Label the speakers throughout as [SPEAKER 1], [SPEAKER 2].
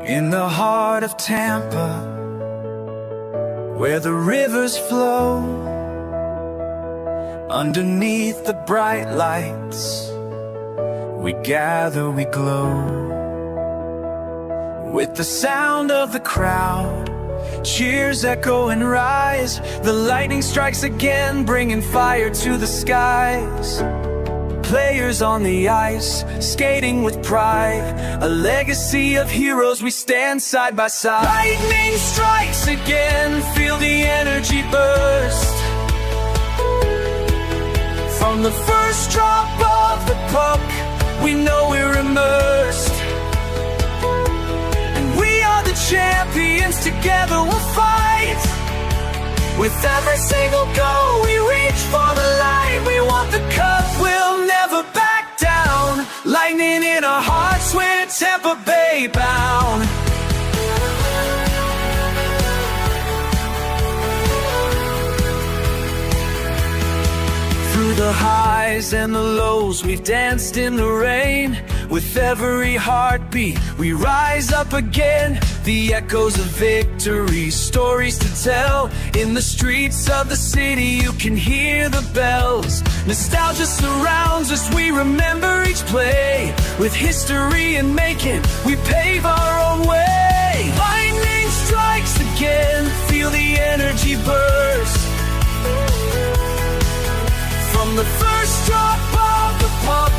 [SPEAKER 1] In the heart of Tampa, where the rivers flow, underneath the bright lights, we gather, we glow. With the sound of the crowd, cheers echo and rise. The lightning strikes again, bringing fire to the skies. Players on the ice, skating with pride. A legacy of heroes, we stand side by side. Lightning strikes again, feel the energy burst. From the first drop of the puck, we know we're immersed. And we are the champions, together we'll fight. With every single goal, we reach for the light. We want the cup, we'll never back down. Lightning in our hearts, we're Tampa Bay bound. Through the highs and the lows, we've danced in the rain. With every heartbeat, we rise up again. The echoes of victory, stories to tell. In the streets of the city, you can hear the bells. Nostalgia surrounds us, we remember each play. With history in making, we pave our own way. Lightning strikes again, feel the energy burst. From the first drop of the puck,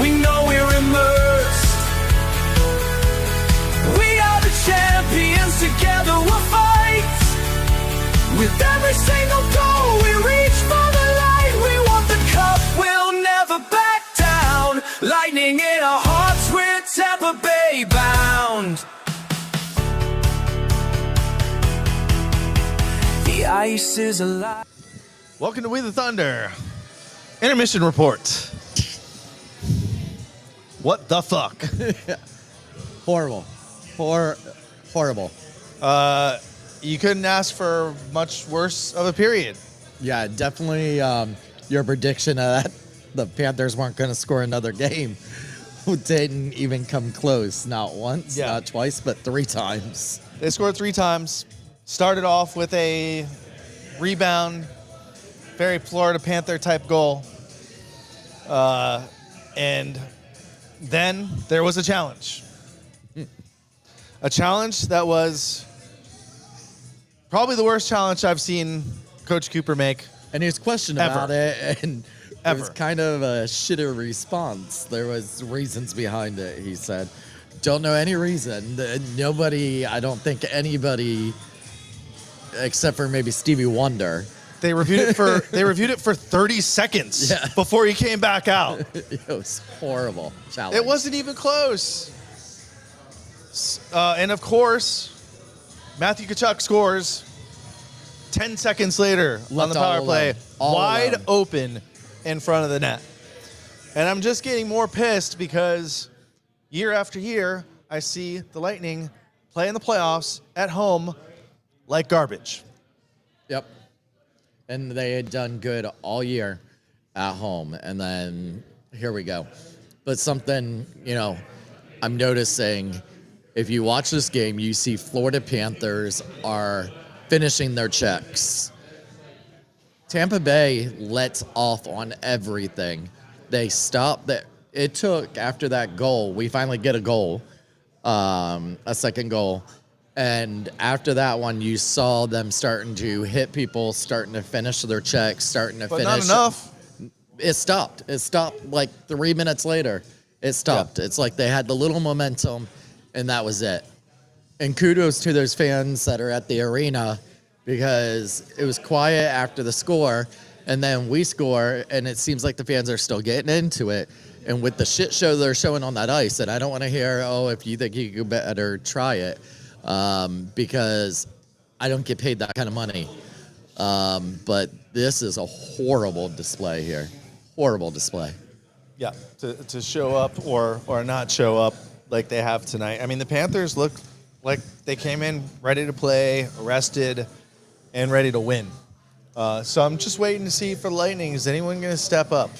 [SPEAKER 1] we know we're immersed. We are the champions, together we'll fight. With every single goal, we reach for the light. We want the cup, we'll never back down. Lightning in our hearts, we're Tampa Bay bound. The ice is alive.
[SPEAKER 2] Welcome to We the Thunder. Intermission report. What the fuck?
[SPEAKER 3] Horrible. Horrible.
[SPEAKER 2] You couldn't ask for much worse of a period.
[SPEAKER 3] Yeah, definitely your prediction that the Panthers weren't going to score another game didn't even come close. Not once, not twice, but 3 times.
[SPEAKER 2] They scored 3 times. Started off with a rebound, very Florida Panther type goal. And then there was a challenge. A challenge that was probably the worst challenge I've seen Coach Cooper make.
[SPEAKER 3] And he was questioned about it, and it was kind of a shitter response. There was reasons behind it, he said. Don't know any reason. Nobody, I don't think anybody, except for maybe Stevie Wonder.
[SPEAKER 2] They reviewed it for 30 seconds before he came back out.
[SPEAKER 3] It was horrible challenge.
[SPEAKER 2] It wasn't even close. And of course, Matthew Tkachuk scores 10 seconds later on the power play, wide open in front of the net. And I'm just getting more pissed because year after year, I see the Lightning play in the playoffs at home like garbage.
[SPEAKER 3] Yep. And they had done good all year at home. And then here we go. But something, I'm noticing, if you watch this game, you see Florida Panthers are finishing their checks. Tampa Bay lets off on everything. They stop. It took, after that goal, we finally get a goal, a second goal. And after that one, you saw them starting to hit people, starting to finish their checks, But
[SPEAKER 2] not enough.
[SPEAKER 3] It stopped. It stopped like 3 minutes later. It stopped. Yeah. It's like they had the little momentum, and that was it. And kudos to those fans that are at the arena, because it was quiet after the score, and then we score, and it seems like the fans are still getting into it. And with the shit show they're showing on that ice, and I don't want to hear, if you think you could better, try it. Because I don't get paid that kind of money. But this is a horrible display here. Horrible display.
[SPEAKER 2] Yeah, to show up or not show up like they have tonight. I mean, the Panthers look like they came in ready to play, rested, and ready to win. So I'm just waiting to see for the Lightning. Is anyone going to step up?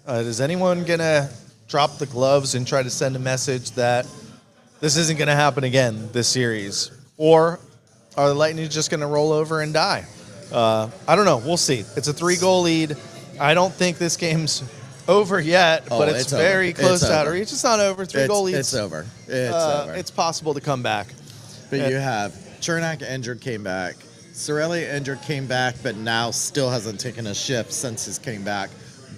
[SPEAKER 2] Is anyone going to drop the gloves and try to send a message that this isn't going to happen again this series? Or are the Lightning just going to roll over and die? I don't know. We'll see. It's a 3-goal lead. I don't think this game's over yet, but it's very close out of reach. It's not over. 3-goal lead.
[SPEAKER 3] It's over. It's over.
[SPEAKER 2] It's possible to come back.
[SPEAKER 3] But you have Chernak injured, came back. Sorelli injured, came back, but now still hasn't taken a shift since he came back.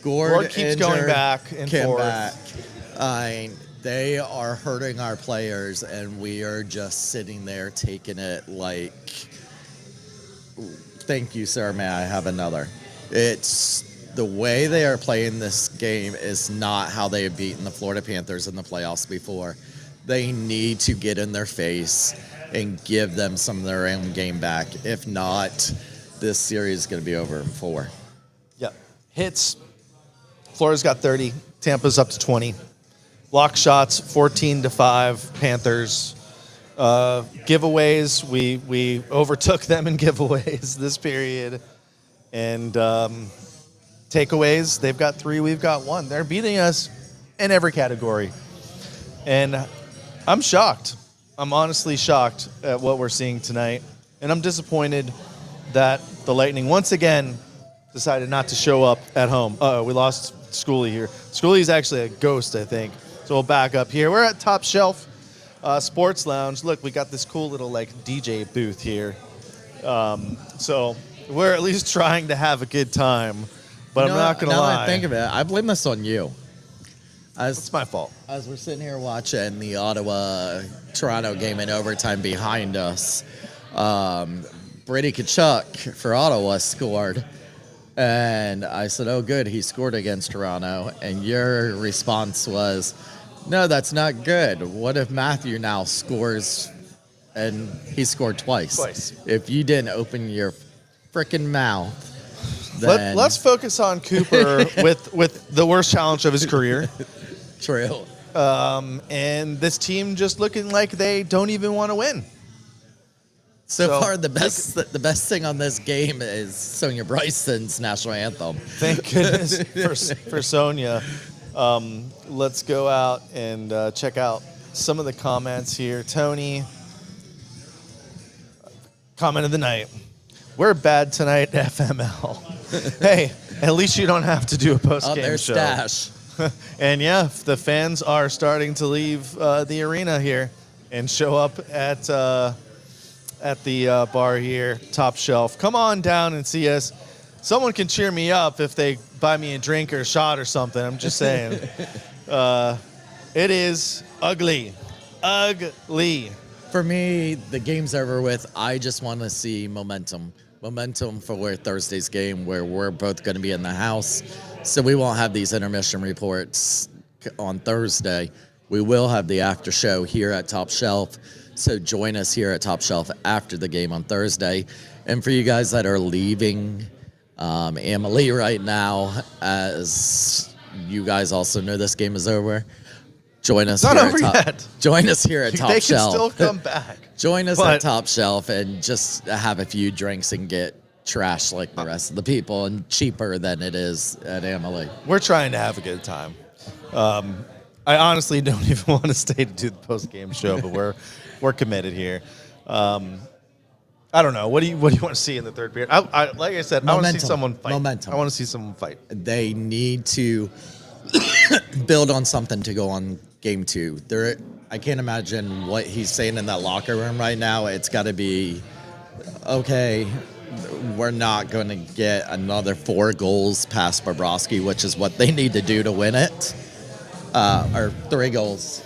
[SPEAKER 3] Gord
[SPEAKER 2] keeps
[SPEAKER 3] injured,
[SPEAKER 2] going back and
[SPEAKER 3] came
[SPEAKER 2] forth.
[SPEAKER 3] back. They are hurting our players, and we are just sitting there taking it like, thank you, sir, may I have another? It's the way they are playing this game is not how they have beaten the Florida Panthers in the playoffs before. They need to get in their face and give them some of their own game back. If not, this series is going to be over in 4.
[SPEAKER 2] Yep. Hits. Florida's got 30. Tampa's up to 20. Block shots, 14-5, Panthers. Giveaways, we overtook them in giveaways this period. And takeaways, they've got 3, we've got 1. They're beating us in every category. And I'm shocked. I'm honestly shocked at what we're seeing tonight. And I'm disappointed that the Lightning once again decided not to show up at home. We lost Schooley here. Schooley's actually a ghost, I think. So we'll back up here. We're at Top Shelf Sports Lounge. Look, we got this cool little like DJ booth here. So we're at least trying to have a good time. But I'm not going to lie.
[SPEAKER 3] Now that I think of it, I blame this on you.
[SPEAKER 2] It's my fault.
[SPEAKER 3] As we're sitting here watching the Ottawa-Toronto game in overtime behind us, Brady Tkachuk for Ottawa scored. And I said, oh, good, he scored against Toronto. And your response was, no, that's not good. What if Matthew now scores and he scored twice? If you didn't open your freaking mouth, then...
[SPEAKER 2] Let's focus on Cooper with the worst challenge of his career.
[SPEAKER 3] True.
[SPEAKER 2] And this team just looking like they don't even want to win.
[SPEAKER 3] So far, the best thing on this game is Sonia Bryson's national anthem.
[SPEAKER 2] Thank goodness for Sonia. Let's go out and check out some of the comments here. Tony, comment of the night. We're bad tonight, FML. Hey, at least you don't have to do a post-game show.
[SPEAKER 3] Stash.
[SPEAKER 2] And yeah, the fans are starting to leave the arena here and show up at the bar here, Top Shelf. Come on down and see us. Someone can cheer me up if they buy me a drink or a shot or something. I'm just saying. It is ugly. Ugly.
[SPEAKER 3] For me, the game's over with. I just want to see momentum. Momentum for Thursday's game, where we're both going to be in the house. So we won't have these intermission reports on Thursday. We will have the after show here at Top Shelf. So join us here at Top Shelf after the game on Thursday. And for you guys that are leaving Amalie right now, as you guys also know this game is over, join us. Join us here at Top Shelf.
[SPEAKER 2] They can still come back.
[SPEAKER 3] Join us at Top Shelf and just have a few drinks and get trashed like the rest of the people, and cheaper than it is at Amalie.
[SPEAKER 2] We're trying to have a good time. I honestly don't even want to stay to do the post-game show, but we're committed here. I don't know. What do you want to see in the third period? Like I said, I want to see someone fight.
[SPEAKER 3] Momentum.
[SPEAKER 2] I want to see someone fight.
[SPEAKER 3] They need to build on something to go on game 2. I can't imagine what he's saying in that locker room right now. It's got to be, okay, we're not going to get another 4 goals past Bobrovsky, which is what they need to do to win it. Or 3 goals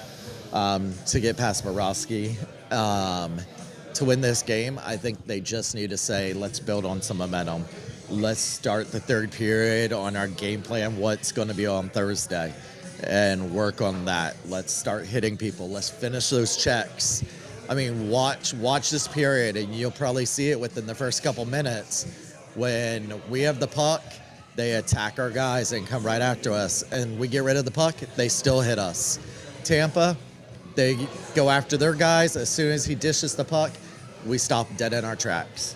[SPEAKER 3] to get past Bobrovsky. To win this game, I think they just need to say, let's build on some momentum. Let's start the third period on our game plan, what's going to be on Thursday, and work on that. Let's start hitting people. Let's finish those checks. I mean, watch this period, and you'll probably see it within the first couple minutes. When we have the puck, they attack our guys and come right after us, and we get rid of the puck, they still hit us. Tampa, they go after their guys. As soon as he dishes the puck, we stop dead in our tracks.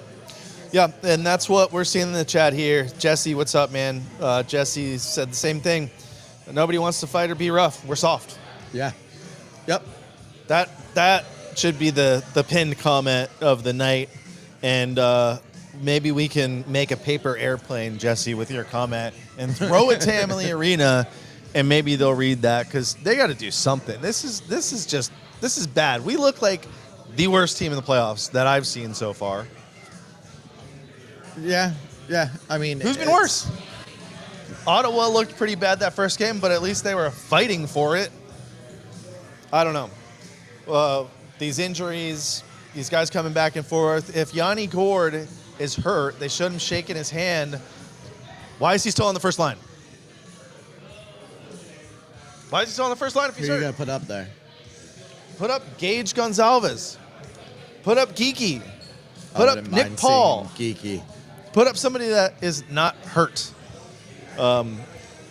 [SPEAKER 2] Yeah, and that's what we're seeing in the chat here. Jesse, what's up, man? Jesse said the same thing. Nobody wants to fight or be rough. We're soft.
[SPEAKER 3] Yeah. Yep.
[SPEAKER 2] That should be the pinned comment of the night, and maybe we can make a paper airplane, Jesse, with your comment and throw it to Emily Arena, and maybe they'll read that because they got to do something. This is bad. We look like the worst team in the playoffs that I've seen so far.
[SPEAKER 3] Yeah. I mean,
[SPEAKER 2] Who's been worse? Ottawa looked pretty bad that first game, but at least they were fighting for it. I don't know. These injuries, these guys coming back and forth. If Yanni Gourde is hurt, they showed him shaking his hand. Why is he still on the first line? Why is he still on the first line if he's
[SPEAKER 3] Who are you
[SPEAKER 2] hurt?
[SPEAKER 3] going to put up there?
[SPEAKER 2] Put up Gage Gonzalez. Put up Geeky. Put up Nick Paul.
[SPEAKER 3] Geeky.
[SPEAKER 2] Put up somebody that is not hurt.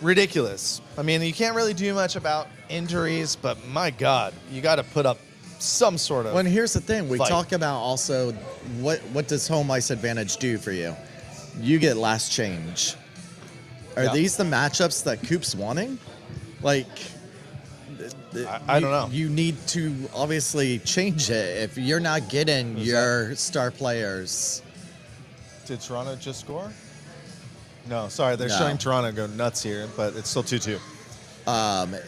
[SPEAKER 2] Ridiculous. I mean, you can't really do much about injuries, but my God, you got to put up some sort of.
[SPEAKER 3] Well, and here's the thing. We
[SPEAKER 2] fight.
[SPEAKER 3] talk about also what does home ice advantage do for you? You get last change. Are these the matchups that Coop's wanting? Like,
[SPEAKER 2] I don't know.
[SPEAKER 3] You need to obviously change it if you're not getting your star players.
[SPEAKER 2] Did Toronto just score? No, sorry. They're
[SPEAKER 3] No.
[SPEAKER 2] showing Toronto go nuts here, but it's still 2-2.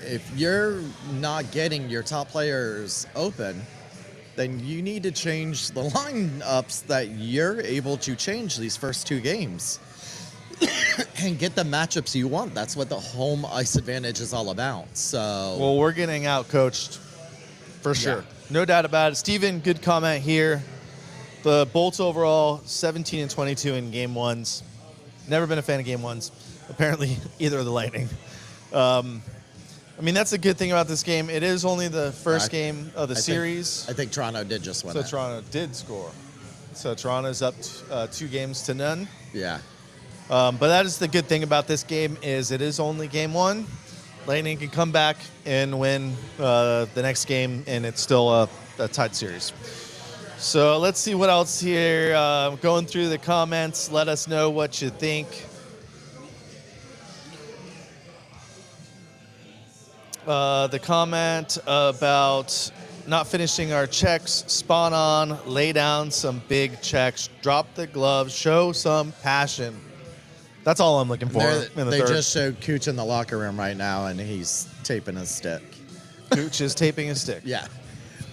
[SPEAKER 3] If you're not getting your top players open, then you need to change the lineups that you're able to change these first two games and get the matchups you want. That's what the home ice advantage is all about. So,
[SPEAKER 2] Well, we're getting out-coached for sure. No doubt about it. Steven, good comment here. The Bolts overall, 17-22 in game ones. Never been a fan of game ones. Apparently, either of the Lightning. I mean, that's a good thing about this game. It is only the first game of the series.
[SPEAKER 3] I think Toronto did just win.
[SPEAKER 2] So
[SPEAKER 3] it.
[SPEAKER 2] Toronto did score. So Toronto's up 2-0.
[SPEAKER 3] Yeah.
[SPEAKER 2] But that is the good thing about this game is it is only game one. Lightning can come back and win the next game, and it's still a tied series. So let's see what else here. Going through the comments, let us know what you think. The comment about not finishing our checks, spot on, lay down some big checks, drop the gloves, show some passion. That's all I'm looking for in the
[SPEAKER 3] They
[SPEAKER 2] third.
[SPEAKER 3] just showed Cooch in the locker room right now, and he's taping his stick.
[SPEAKER 2] Cooch is taping his stick.
[SPEAKER 3] Yeah.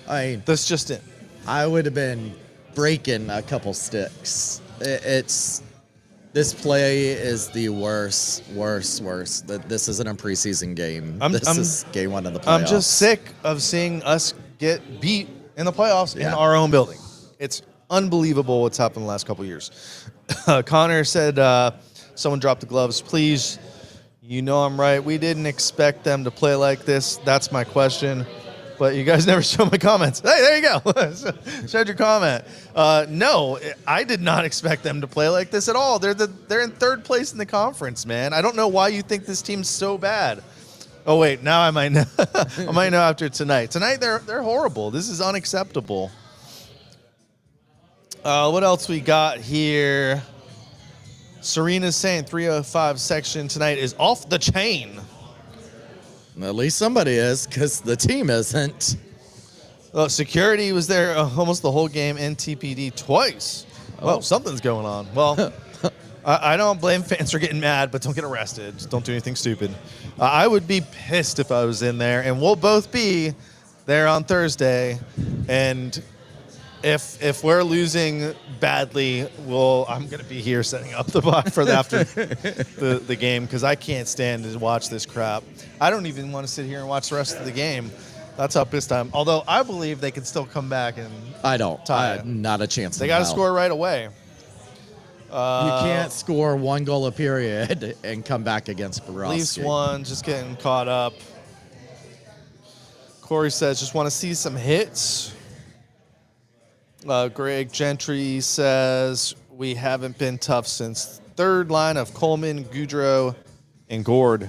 [SPEAKER 3] I mean,
[SPEAKER 2] That's just it.
[SPEAKER 3] I would have been breaking a couple sticks. This play is the worst. That this isn't a preseason game. This is game one of the playoffs.
[SPEAKER 2] I'm just sick of seeing us get beat in the playoffs in
[SPEAKER 3] Yeah.
[SPEAKER 2] our own building. It's unbelievable what's happened the last couple of years. Connor said, someone dropped the gloves, please. You know I'm right. We didn't expect them to play like this. That's my question. But you guys never show my comments. Hey, there you go. Showed your comment. No, I did not expect them to play like this at all. They're in third place in the conference, man. I don't know why you think this team's so bad. Oh wait, now I might know. I might know after tonight. Tonight they're horrible. This is unacceptable. What else we got here? Serena's saying 305 section tonight is off the chain.
[SPEAKER 3] At least somebody is, because the team isn't.
[SPEAKER 2] Well, security was there almost the whole game and TPD twice. Well, something's going on. Well, I don't blame fans for getting mad, but don't get arrested. Just don't do anything stupid. I would be pissed if I was in there, and we'll both be there on Thursday. And if we're losing badly, I'm going to be here setting up the box for after the game because I can't stand to watch this crap. I don't even want to sit here and watch the rest of the game. That's how pissed I am. Although I believe they can still come back and
[SPEAKER 3] I don't.
[SPEAKER 2] tie it.
[SPEAKER 3] Not a chance.
[SPEAKER 2] They got to score right away.
[SPEAKER 3] You can't score one goal a period and come back against Borowski.
[SPEAKER 2] Leafs won, just getting caught up. Corey says, just want to see some hits. Greg Gentry says, we haven't been tough since third line of Coleman, Goudreau, and Gourde.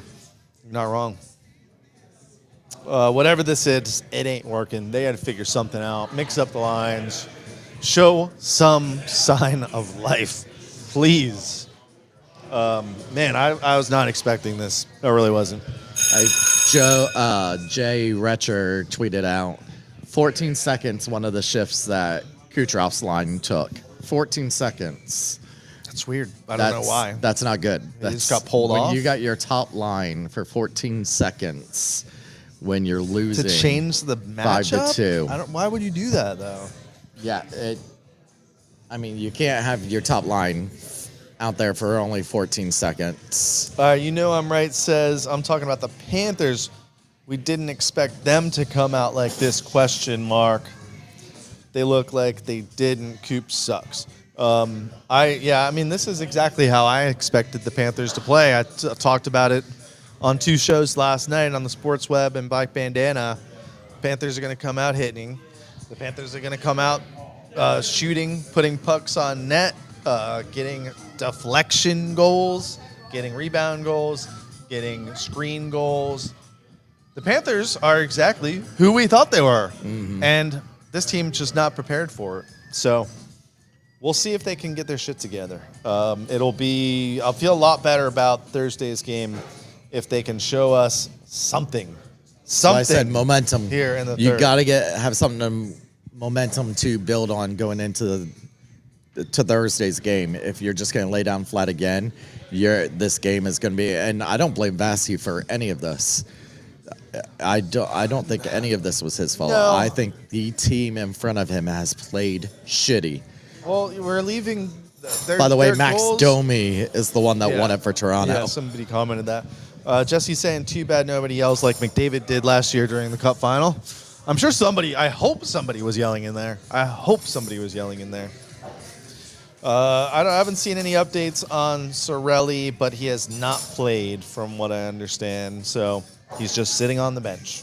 [SPEAKER 2] You're not wrong. Whatever this is, it ain't working. They had to figure something out. Mix up the lines. Show some sign of life, please. Man, I was not expecting this. I really wasn't.
[SPEAKER 3] Jay Retcher tweeted out, 14 seconds, one of the shifts that Kucherov's line took. 14 seconds.
[SPEAKER 2] That's weird. I don't know why.
[SPEAKER 3] That's not good.
[SPEAKER 2] He just got pulled
[SPEAKER 3] when
[SPEAKER 2] off?
[SPEAKER 3] you got your top line for 14 seconds when you're losing.
[SPEAKER 2] To change the matchup?
[SPEAKER 3] 5-2.
[SPEAKER 2] Why would you do that, though?
[SPEAKER 3] Yeah, I mean, you can't have your top line out there for only 14 seconds.
[SPEAKER 2] You know I'm right says, I'm talking about the Panthers. We didn't expect them to come out like this, question mark. They look like they didn't. Coop sucks. I mean, this is exactly how I expected the Panthers to play. I talked about it on 2 shows last night on the Sports Web and Bike Bandana. Panthers are going to come out hitting. The Panthers are going to come out shooting, putting pucks on net, getting deflection goals, getting rebound goals, getting screen goals. The Panthers are exactly who we thought they were. Mm-hmm. And this team's just not prepared for it. So we'll see if they can get their shit together. I'll feel a lot better about Thursday's game if they can show us something.
[SPEAKER 3] I said momentum
[SPEAKER 2] here in the
[SPEAKER 3] You
[SPEAKER 2] third.
[SPEAKER 3] got to have something momentum to build on going into Thursday's game. If you're just going to lay down flat again, this game is going to be. And I don't blame Vasi for any of this. I don't think any of this was his fault.
[SPEAKER 2] No.
[SPEAKER 3] I think the team in front of him has played shitty.
[SPEAKER 2] Well, we're leaving.
[SPEAKER 3] By the way,
[SPEAKER 2] their
[SPEAKER 3] Max
[SPEAKER 2] goals.
[SPEAKER 3] Domi is the one that won it for Toronto.
[SPEAKER 2] Yeah, somebody commented that. Jesse's saying, too bad nobody yells like McDavid did last year during the Cup final. I'm sure I hope somebody was yelling in there. I haven't seen any updates on Sorelli, but he has not played from what I understand. So he's just sitting on the bench.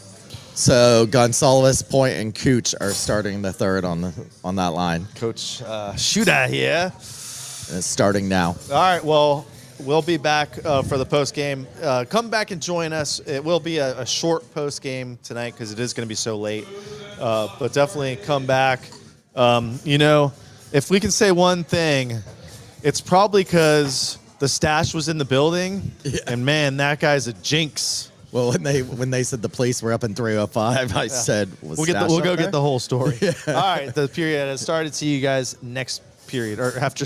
[SPEAKER 3] So Gonzalez, Point, and Cooch are starting the third on that line.
[SPEAKER 2] Coach Shuda here.
[SPEAKER 3] And it's starting now.
[SPEAKER 2] All right, well, we'll be back for the post-game. Come back and join us. It will be a short post-game tonight because it is going to be so late. But definitely come back. If we can say one thing, it's probably because the stash was in the building. Yeah. And, man, that guy's a jinx.
[SPEAKER 3] Well, when they said the police were up in 305, I said, we'll
[SPEAKER 2] go get the whole story. Yeah. All right, the period has started. See you guys next period or after.